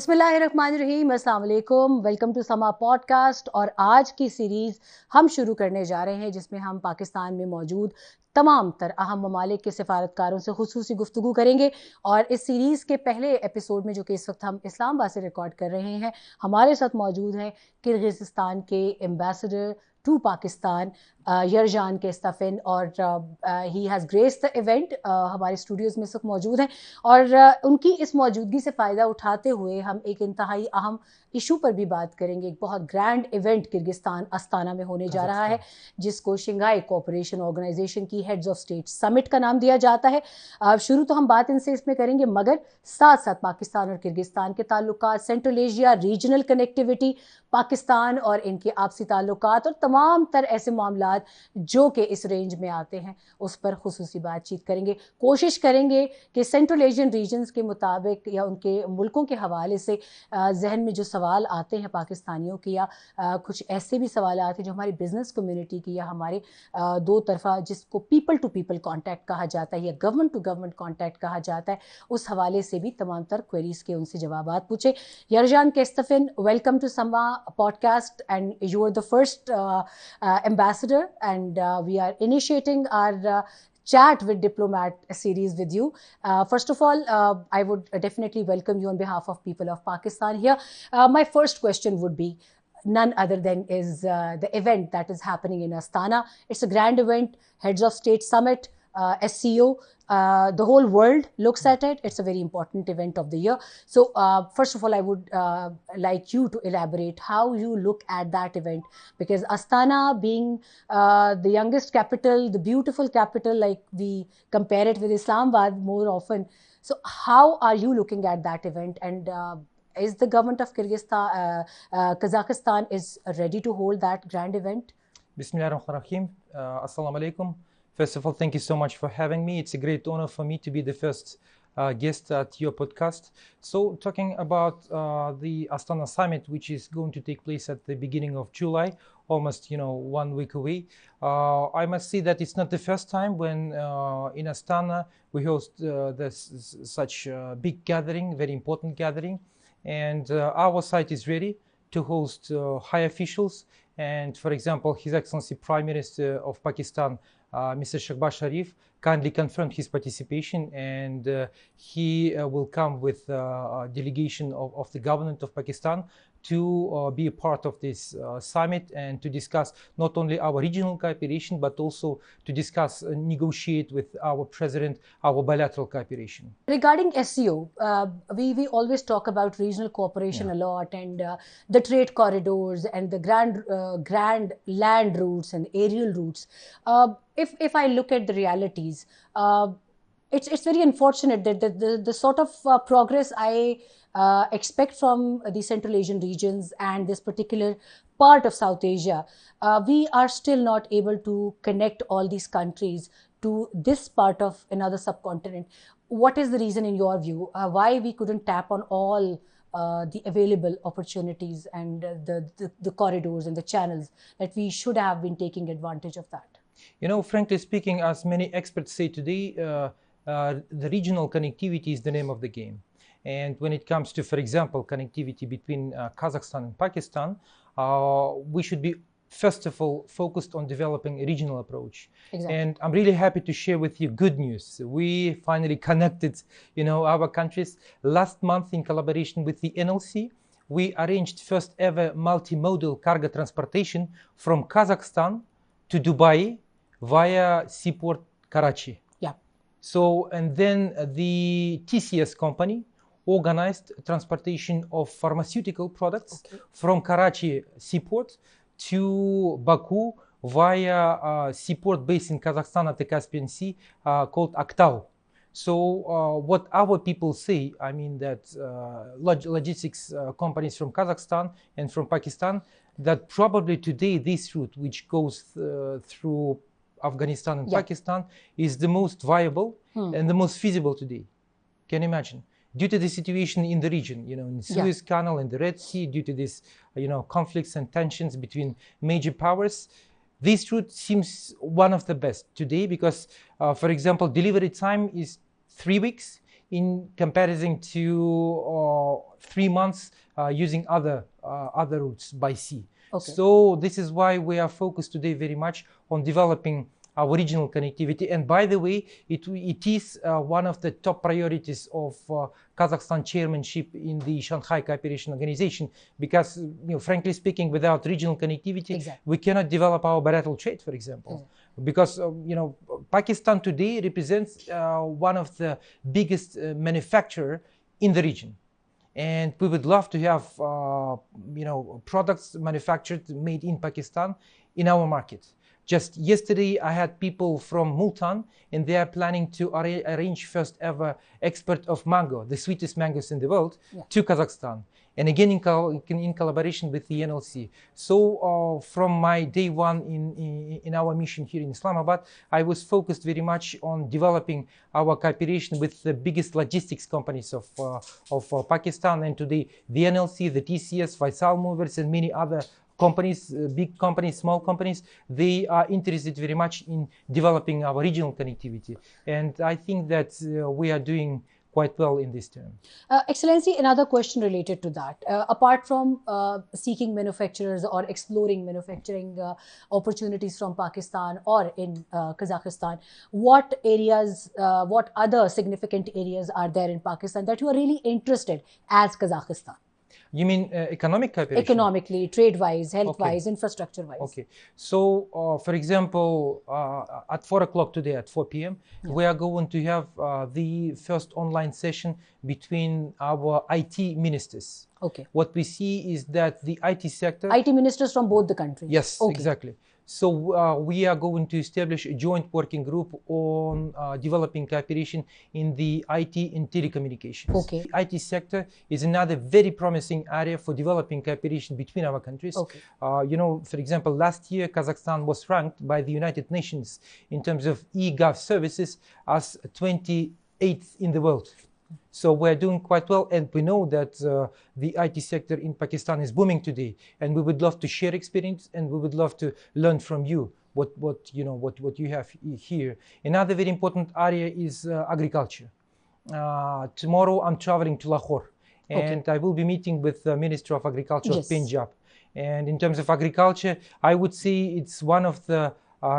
बिस्मिल्लाहिर्रहमानिर्रहीम, अस्सलाम वालेकुम, वेलकम टू समा पॉडकास्ट। और आज की सीरीज़ हम शुरू करने जा रहे हैं जिसमें हम पाकिस्तान में मौजूद तमाम तर अहम ममालिक के सफारतकारों से खुसूसी गुफ्तगू करेंगे। और इस सीरीज़ के पहले एपिसोड में, जो कि इस वक्त हम इस्लामाबाद से रिकॉर्ड कर रहे हैं, हमारे साथ मौजूद हैं किर्गिज़स्तान के एम्बेसडर टू पाकिस्तान यरजान किस्ताफिन, और he has graced the event. हमारे स्टूडियोज़ में इस वक्त मौजूद हैं और उनकी इस मौजूदगी से फ़ायदा उठाते हुए हम एक इंतहाई अहम इशू पर भी बात करेंगे। एक बहुत ग्रैंड इवेंट किर्गिस्तान अस्ताना में होने जा रहा है, जिसको शंघाई कोऑपरेशन ऑर्गेनाइजेशन की हेड्स ऑफ स्टेट समिट का नाम दिया जाता है। शुरू तो हम बात इनसे इसमें करेंगे, मगर साथ साथ पाकिस्तान और किर्गिस्तान के ताल्लुकात, central Asia, regional connectivity, Pakistan और इनके आपसी ताल्लुकात और तमाम तर ऐसे मामलात जो कि इस रेंज में आते हैं, उस पर खुसूसी बातचीत करेंगे। कोशिश करेंगे कि सेंट्रल एशियन रीजन्स के मुताबिक या उनके मुल्कों के हवाले से जहन में जो सवाल आते हैं पाकिस्तानियों की, या कुछ ऐसे भी सवाल आते हैं जो हमारी बिजनेस कम्युनिटी की या हमारे दो तरफा, जिसको पीपल टू पीपल कॉन्टैक्ट कहा जाता है या गवर्नमेंट टू गवर्नमेंट कॉन्टैक्ट कहा जाता है, उस हवाले से भी तमाम तर क्वेरीज के उनसे जवाबात पूछे। Yerzhan Kistafin, welcome to Sama podcast, and you are the first ambassador, and we are initiating our chat with diplomat series with you. First of all, I would definitely welcome you on behalf of people of Pakistan here. My first question would be none other than is the event that is happening in Astana. It's a grand event, Heads of State Summit, SCO. The whole world looks at it. It's a very important event of the year. So first of all, I would like you to elaborate how you look at that event, because Astana being the youngest capital, the beautiful capital, like we compare it with Islamabad more often. So how are you looking at that event, and is the government of Kazakhstan is ready to hold that grand event? Bismillahirrahmanirrahim. Assalamu alaikum. First of all, thank you so much for having me. It's a great honor for me to be the first guest at your podcast. So, talking about the Astana Summit, which is going to take place at the beginning of July, almost 1 week away, I must say that it's not the first time when in Astana we host such big gathering, very important gathering, and our site is ready to host high officials. And for example, His Excellency Prime Minister of Pakistan, Mr. Shehbaz Sharif, kindly confirmed his participation, and he will come with a delegation of the government of Pakistan to be a part of this summit, and to discuss not only our regional cooperation, but also to discuss negotiate with our president our bilateral cooperation. Regarding SCO, we always talk about regional cooperation a lot, and the trade corridors and the grand land routes and aerial routes. If I look at the realities, it's very unfortunate that the sort of progress I expect from the Central Asian regions and this particular part of South Asia, we are still not able to connect all these countries to this part of another subcontinent. What is the reason in your view why we couldn't tap on all the available opportunities and the corridors and the channels that we should have been taking advantage of that? Frankly speaking, as many experts say today, the regional connectivity is the name of the game. And when it comes to, for example, connectivity between Kazakhstan and Pakistan, we should be, first of all, focused on developing a regional approach. Exactly. And I'm really happy to share with you good news. We finally connected, our countries. Last month, in collaboration with the NLC, we arranged first ever multimodal cargo transportation from Kazakhstan to Dubai via seaport Karachi. Yeah. So, and then the TCS company organized transportation of pharmaceutical products from Karachi seaport to Baku via a seaport base in Kazakhstan at the Caspian Sea called Aktau. So what our people say, I mean that logistics companies from Kazakhstan and from Pakistan, that probably today this route, which goes through Afghanistan and Pakistan, is the most viable and the most feasible today. Can you imagine? Due to the situation in the region, in Suez Canal and the Red Sea, due to this, conflicts and tensions between major powers, this route seems one of the best today because, for example, delivery time is 3 weeks. in comparison to 3 months using other routes by sea. Okay. So this is why we are focused today very much on developing our regional connectivity. And by the way, it is one of the top priorities of Kazakhstan chairmanship in the Shanghai Cooperation Organization, because, frankly speaking, without regional connectivity, exactly, we cannot develop our bilateral trade, for example. Because Pakistan today represents one of the biggest manufacturer in the region. And we would love to have products manufactured, made in Pakistan, in our market. Just yesterday, I had people from Multan, and they are planning to arrange first ever export of mango, the sweetest mangoes in the world, to Kazakhstan. And again, in collaboration with the NLC. So from my day one in our mission here in Islamabad, I was focused very much on developing our cooperation with the biggest logistics companies of Pakistan. And today, the NLC, the TCS, Faisal Movers, and many other companies, big companies, small companies, they are interested very much in developing our regional connectivity. And I think that we are doing quite well in this term. Excellency, another question related to that. Apart from seeking manufacturers or exploring manufacturing opportunities from Pakistan or in Kazakhstan, what areas, what other significant areas are there in Pakistan that you are really interested as Kazakhstan? You mean economic cooperation? Economically, trade-wise, health-wise, infrastructure-wise. Okay. So, for example, at 4 o'clock today, at 4 p.m., we are going to have the first online session between our IT ministers. Okay. What we see is that the IT sector... IT ministers from both the countries. Yes, exactly. So we are going to establish a joint working group on developing cooperation in the IT and telecommunications. Okay. The IT sector is another very promising area for developing cooperation between our countries. Okay. For example, last year Kazakhstan was ranked by the United Nations in terms of e-gov services as 28th in the world. So we're doing quite well, and we know that the IT sector in Pakistan is booming today, and we would love to share experience, and we would love to learn from you what you have here. Another very important area is agriculture. Tomorrow I'm traveling to Lahore, and I will be meeting with the Minister of Agriculture of Punjab. And in terms of agriculture, I would say it's one of the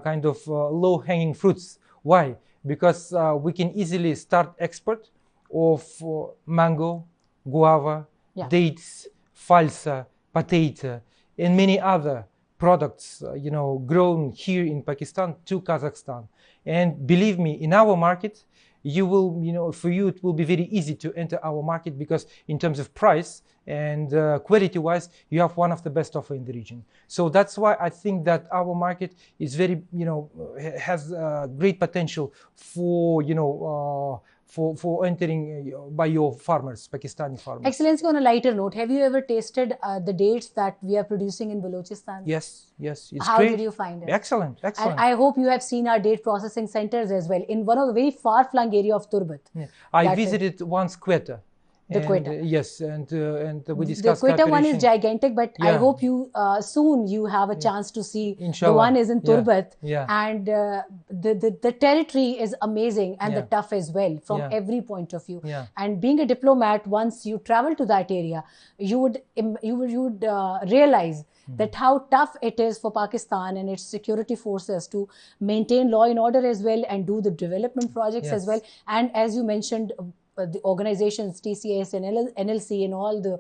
kind of low-hanging fruits. Why? Because we can easily start export of mango, guava, dates, falsa, potato, and many other products, grown here in Pakistan to Kazakhstan. And believe me, in our market, you will, for you, it will be very easy to enter our market, because in terms of price and quality-wise, you have one of the best offer in the region. So that's why I think that our market is very, has great potential for, for entering by your farmers, Pakistani farmers. Excellency, on a lighter note, have you ever tasted the dates that we are producing in Balochistan? Yes, it's How great. did you find it? Excellent. And I hope you have seen our date processing centers as well in one of the very far-flung area of Turbat. Yeah. I visited once Quetta. The Quetta. Yes, and we discussed the Quetta one is gigantic, but I hope you soon you have a chance to see. Inshallah. The one is in Turbat, Yeah. and the territory is amazing, and the tough as well from every point of view. Yeah. And being a diplomat, once you travel to that area, you would realize that how tough it is for Pakistan and its security forces to maintain law and order as well, and do the development projects as well. And as you mentioned, the organizations, TCS and NLC and all the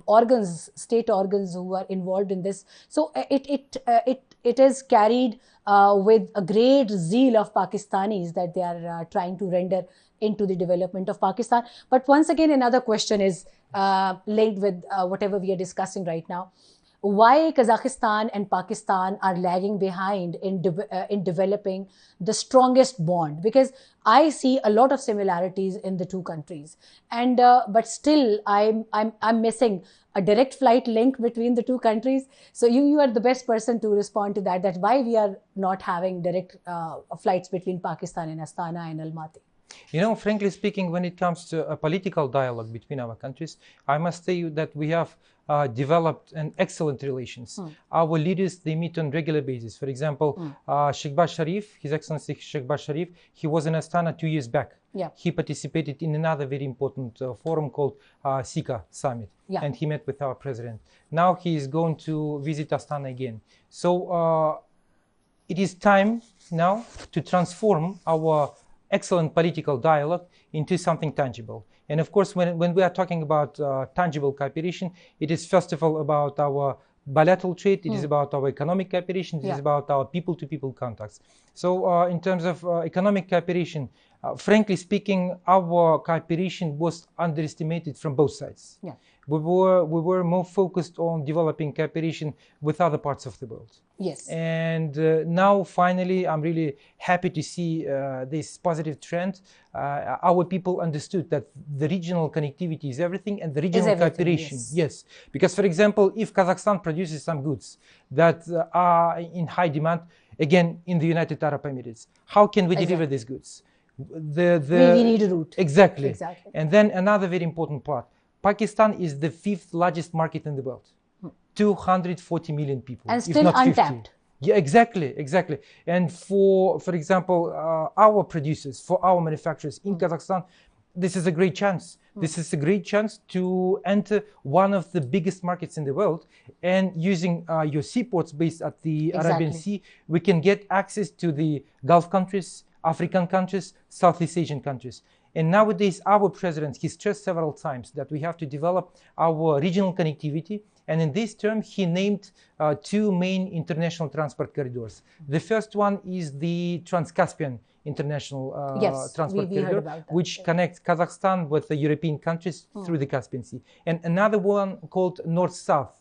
organs, state organs who are involved in this. So it is carried with a great zeal of Pakistanis that they are trying to render into the development of Pakistan. But once again, another question is linked with whatever we are discussing right now. Why Kazakhstan and Pakistan are lagging behind in developing the strongest bond? Because I see a lot of similarities in the two countries, and but still I'm missing a direct flight link between the two countries. So you are the best person to respond to that why we are not having direct flights between Pakistan and Astana and Almaty. You know, frankly speaking, when it comes to a political dialogue between our countries, I must say that we have developed an excellent relations. Our leaders, they meet on regular basis. For example, Sheikh Baz Sharif, His Excellency Sheikh Baz Sharif, he was in Astana 2 years back. Yeah. He participated in another very important forum called SCO Summit, and he met with our president. Now he is going to visit Astana again. So it is time now to transform our excellent political dialogue into something tangible. And of course, when we are talking about tangible cooperation, it is first of all about our bilateral trade, it is about our economic cooperation, it is about our people-to-people contacts. So in terms of economic cooperation, frankly speaking, our cooperation was underestimated from both sides. Yeah. We were more focused on developing cooperation with other parts of the world. Yes. And now, finally, I'm really happy to see this positive trend. Our people understood that the regional connectivity is everything, and the regional cooperation. Yes. Because, for example, if Kazakhstan produces some goods that are in high demand, again, in the United Arab Emirates, how can we deliver these goods? We need a route. Exactly. And then another very important part. Pakistan is the 5th largest market in the world. 240 million people. And still untapped. Yeah, exactly. And for example, our producers, for our manufacturers in Kazakhstan, this is a great chance. This is a great chance to enter one of the biggest markets in the world. And using your seaports based at the Arabian Sea, we can get access to the Gulf countries, African countries, Southeast Asian countries. And nowadays, our president, he stressed several times that we have to develop our regional connectivity. And in this term, he named 2 main international transport corridors. The first one is the Trans-Caspian International Transport Corridor, which connects Kazakhstan with the European countries through the Caspian Sea. And another one called North-South.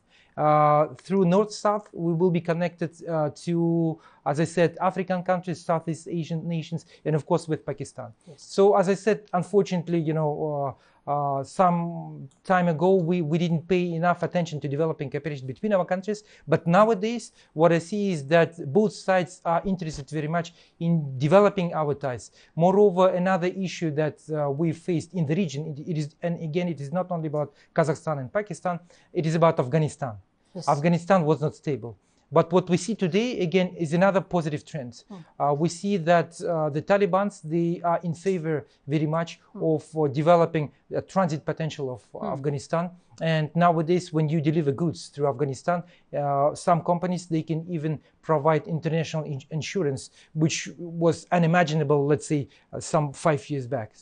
Through North-South, we will be connected to, as I said, African countries, Southeast Asian nations, and of course with Pakistan. Yes. So as I said, unfortunately, you know, some time ago, we didn't pay enough attention to developing cooperation between our countries. But nowadays, what I see is that both sides are interested very much in developing our ties. Moreover, another issue that we faced in the region, it is, and again, it is not only about Kazakhstan and Pakistan, it is about Afghanistan. Yes. Afghanistan was not stable. But what we see today, again, is another positive trend. We see that the Taliban, they are in favor very much of developing the transit potential of Afghanistan. And nowadays, when you deliver goods through Afghanistan, some companies, they can even provide international insurance, which was unimaginable, let's say, some 5 years back.